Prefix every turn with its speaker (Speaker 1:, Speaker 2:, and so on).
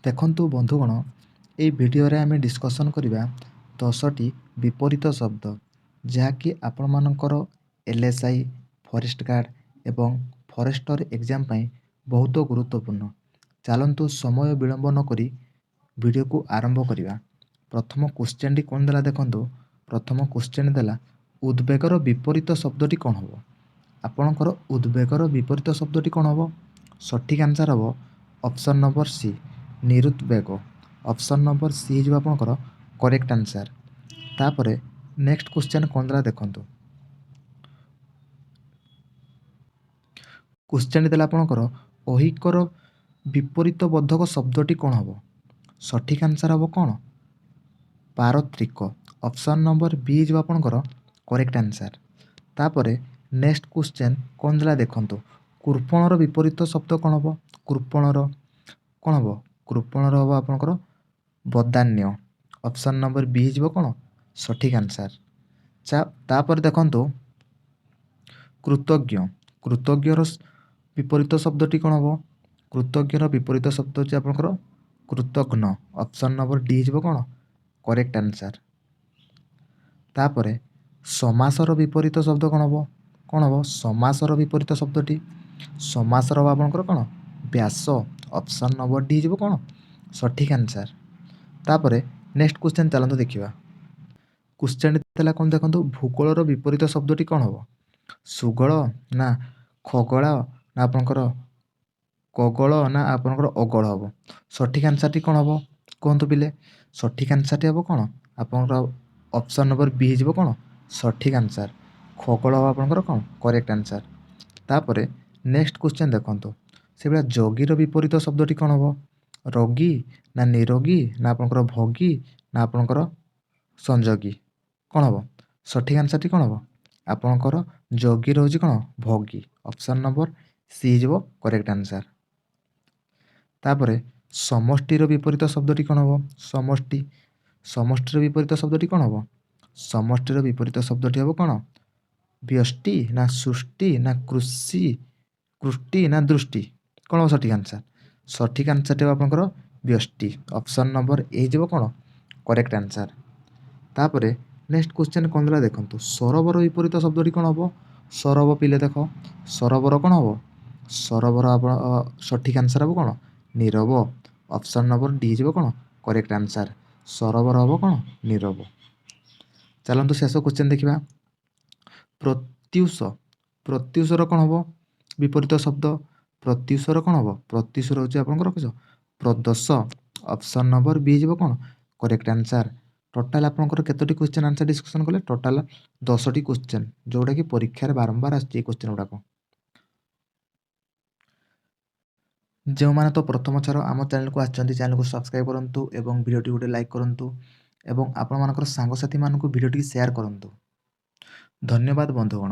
Speaker 1: ଦେଖନ୍ତୁ ବନ୍ଧୁଗଣ, ଏହି ଭିଡ଼ିଓରେ ଆମେ ଡିସ୍କସନ୍ କରିବା 10ଟି ବିପରୀତ ଶବ୍ଦ, ଯାହାକି ଆପଣମାନଙ୍କର LSI, ଫରେଷ୍ଟ ଗାର୍ଡ଼ ଏବଂ ଫରେଷ୍ଟର ଏକ୍ଜାମ୍ ପାଇଁ ବହୁତ ଗୁରୁତ୍ୱପୂର୍ଣ୍ଣ। ଚାଲନ୍ତୁ ସମୟ ବିଳମ୍ବ ନକରି ଭିଡ଼ିଓକୁ ଆରମ୍ଭ କରିବା। ପ୍ରଥମ କ୍ୱେଶ୍ଚିନ୍ଟି କ'ଣ ଦେଲା ଦେଖନ୍ତୁ। ପ୍ରଥମ କ୍ୱେଶ୍ଚିନ୍ ଦେଲା ଉଦ୍ବେଗର ବିପରୀତ ଶବ୍ଦଟି କ'ଣ ହେବ? ଆପଣଙ୍କର ଉଦ୍ବେଗର ବିପରୀତ ଶବ୍ଦଟି କ'ଣ ହେବ? ସଠିକ୍ ଆନ୍ସର୍ ହେବ ଅପସନ୍ ନମ୍ବର ସି, ନିରୁଦ୍ବେଗ। ଅପସନ୍ ନମ୍ବର ସି ହେଇଯିବ ଆପଣଙ୍କର କରେକ୍ଟ ଆନ୍ସର୍। ତାପରେ ନେକ୍ସଟ କ୍ୱେଶ୍ଚିନ୍ କ'ଣ ଦେଲା ଦେଖନ୍ତୁ। କ୍ୱେଶ୍ଚିନ୍ ଦେଲା ଆପଣଙ୍କର ଅହିକର ବିପରୀତ ବୋଧକ ଶବ୍ଦଟି କ'ଣ ହେବ? ସଠିକ୍ ଆନ୍ସର୍ ହେବ କ'ଣ? ପାରତ୍ରିକ। ଅପସନ୍ ନମ୍ବର ବି ହେଇଯିବ ଆପଣଙ୍କର କରେକ୍ଟ ଆନ୍ସର୍। ତାପରେ ନେକ୍ସଟ କ୍ୱେଶ୍ଚିନ୍ କ'ଣ ଦେଲା ଦେଖନ୍ତୁ। କୃପଣର ବିପରୀତ ଶବ୍ଦ କ'ଣ ହେବ? କୃପଣର କ'ଣ ହେବ? କୃପଣର ହେବ ଆପଣଙ୍କର ବଦାନ୍ୟ। ଅପସନ୍ ନମ୍ବର ବି ହେଇଯିବ କ'ଣ? ସଠିକ୍ ଆନ୍ସର୍। ତାପରେ ଦେଖନ୍ତୁ କୃତଜ୍ଞ। କୃତଜ୍ଞର ବିପରୀତ ଶବ୍ଦଟି କ'ଣ ହେବ? କୃତଜ୍ଞର ବିପରୀତ ଶବ୍ଦ ହେଉଛି ଆପଣଙ୍କର କୃତଘ୍ନ। ଅପସନ୍ ନମ୍ବର ଡି ହେଇଯିବ କ'ଣ? Correct answer. ତାପରେ ସମାସର ବିପରୀତ ଶବ୍ଦ କ'ଣ ହେବ? କ'ଣ ହେବ? ସମାସର ବିପରୀତ ଶବ୍ଦଟି ସମାସର ହେବ ଆପଣଙ୍କର କ'ଣ? ବ୍ୟାସ। ଅପସନ୍ ନମ୍ବର ଡି ହେଇଯିବ କ'ଣ? ସଠିକ୍ ଆନ୍ସର୍। ତାପରେ ନେକ୍ସଟ କ୍ୱେଶ୍ଚିନ୍ ଚାଲନ୍ତୁ ଦେଖିବା। କ୍ୱେଶ୍ଚିନ୍ ଥିଲା କ'ଣ ଦେଖନ୍ତୁ। ଭୂଗୋଳର ବିପରୀତ ଶବ୍ଦଟି କ'ଣ ହେବ? ସୁଗଳ ନା ଖଗୋଳ ନା ଆପଣଙ୍କର କଗଳ ନା ଆପଣଙ୍କର ଅଗଳ ହେବ? ସଠିକ୍ ଆନ୍ସର୍ଟି କ'ଣ ହେବ କୁହନ୍ତୁ ପିଲେ? ସଠିକ୍ ଆନ୍ସର୍ଟି ହେବ କ'ଣ? ଆପଣଙ୍କର ଅପସନ୍ ନମ୍ବର ବି ହେଇଯିବ କ'ଣ? ସଠିକ୍ ଆନ୍ସର୍। ଖଗୋଳ ହେବ ଆପଣଙ୍କର କ'ଣ? Correct answer. ତାପରେ ନେକ୍ସଟ କ୍ୱେଶ୍ଚିନ୍ ଦେଖନ୍ତୁ। ସେଭଳିଆ ଯୋଗୀର ବିପରୀତ ଶବ୍ଦଟି କ'ଣ ହେବ? ରୋଗୀ ନା ନିରୋଗୀ ନା ଆପଣଙ୍କର ଭୋଗୀ ନା ଆପଣଙ୍କର ସଂଯୋଗୀ? କ'ଣ ହେବ? ସଠିକ୍ ଆନ୍ସର୍ଟି କ'ଣ ହେବ? ଆପଣଙ୍କର ଯୋଗୀ ରହୁଛି କ'ଣ? ଭୋଗୀ। ଅପସନ୍ ନମ୍ବର ସି ହେଇଯିବ କରେକ୍ଟ ଆନ୍ସର୍। ତାପରେ ସମଷ୍ଟିର ବିପରୀତ ଶବ୍ଦଟି କ'ଣ ହେବ? ସମଷ୍ଟି। ସମଷ୍ଟିର ବିପରୀତ ଶବ୍ଦଟି କ'ଣ ହେବ? ସମଷ୍ଟିର ବିପରୀତ ଶବ୍ଦଟି ହେବ କ'ଣ? ବ୍ୟଷ୍ଟି ନା ସୃଷ୍ଟି ନା କୃଷ୍ଟି ନା ଦୃଷ୍ଟି? କ'ଣ ହେବ ସଠିକ୍ ଆନ୍ସର୍? ସଠିକ୍ ଆନ୍ସର୍ଟି ହେବ ଆପଣଙ୍କର ବ୍ୟଷ୍ଟି। ଅପସନ୍ ନମ୍ବର ଏ ହେଇଯିବ କ'ଣ? Correct answer. ତାପରେ ନେକ୍ସଟ କ୍ୱେଶ୍ଚିନ୍ କ'ଣ ଦେଲା ଦେଖନ୍ତୁ। ସରୋବର ବିପରୀତ ଶବ୍ଦଟି କ'ଣ ହେବ? ସରୋବ ପିଲେ ଦେଖ। ସରୋବର କ'ଣ ହେବ? ସରୋବର ଆପଣ ସଠିକ୍ ଆନ୍ସର୍ ହେବ କ'ଣ? ନୀରବ। ଅପସନ୍ ନମ୍ବର ଡି ହେଇଯିବ କ'ଣ? Correct answer. ସରୋବର ହେବ କ'ଣ? ନୀରବ। ଚାଲନ୍ତୁ ଶେଷ କ୍ୱେଶ୍ଚିନ୍ ଦେଖିବା। ପ୍ରତ୍ୟୁଷ। ପ୍ରତ୍ୟୁଷର କ'ଣ ହେବ ବିପରୀତ ଶବ୍ଦ? ପ୍ରତ୍ୟୁଷର କ'ଣ ହେବ? ପ୍ରତ୍ୟୁଷର ହେଉଛି ଆପଣଙ୍କର କିସ? ପ୍ରଦୋଷ। ଅପସନ୍ ନମ୍ବର ବି ହେଇଯିବ କ'ଣ? Correct answer. ଟୋଟାଲ୍ ଆପଣଙ୍କର କେତୋଟି କ୍ୱେଶ୍ଚିନ୍ ଆନ୍ସର୍ ଡିସ୍କସନ୍ କଲେ? ଟୋଟାଲ୍ 10ଟି କ୍ୱେଶ୍ଚିନ୍, ଯେଉଁଟାକି ପରୀକ୍ଷାରେ ବାରମ୍ବାର ଆସିଛି এই କ୍ୱେଶ୍ଚିନ୍ ଗୁଡ଼ାକ। ଯେଉଁମାନେ ତ ପ୍ରଥମ ଥର ଆମ ଚ୍ୟାନେଲକୁ ଆସିଛନ୍ତି, ଚ୍ୟାନେଲକୁ ସବସ୍କ୍ରାଇବ୍ କରନ୍ତୁ ଏବଂ ଭିଡ଼ିଓଟି ଗୋଟେ ଲାଇକ୍ କରନ୍ତୁ ଏବଂ ଆପଣମାନଙ୍କର ସାଙ୍ଗସାଥିମାନଙ୍କୁ ଭିଡ଼ିଓଟି ସେୟାର କରନ୍ତୁ। ଧନ୍ୟବାଦ ବନ୍ଧୁଗଣ।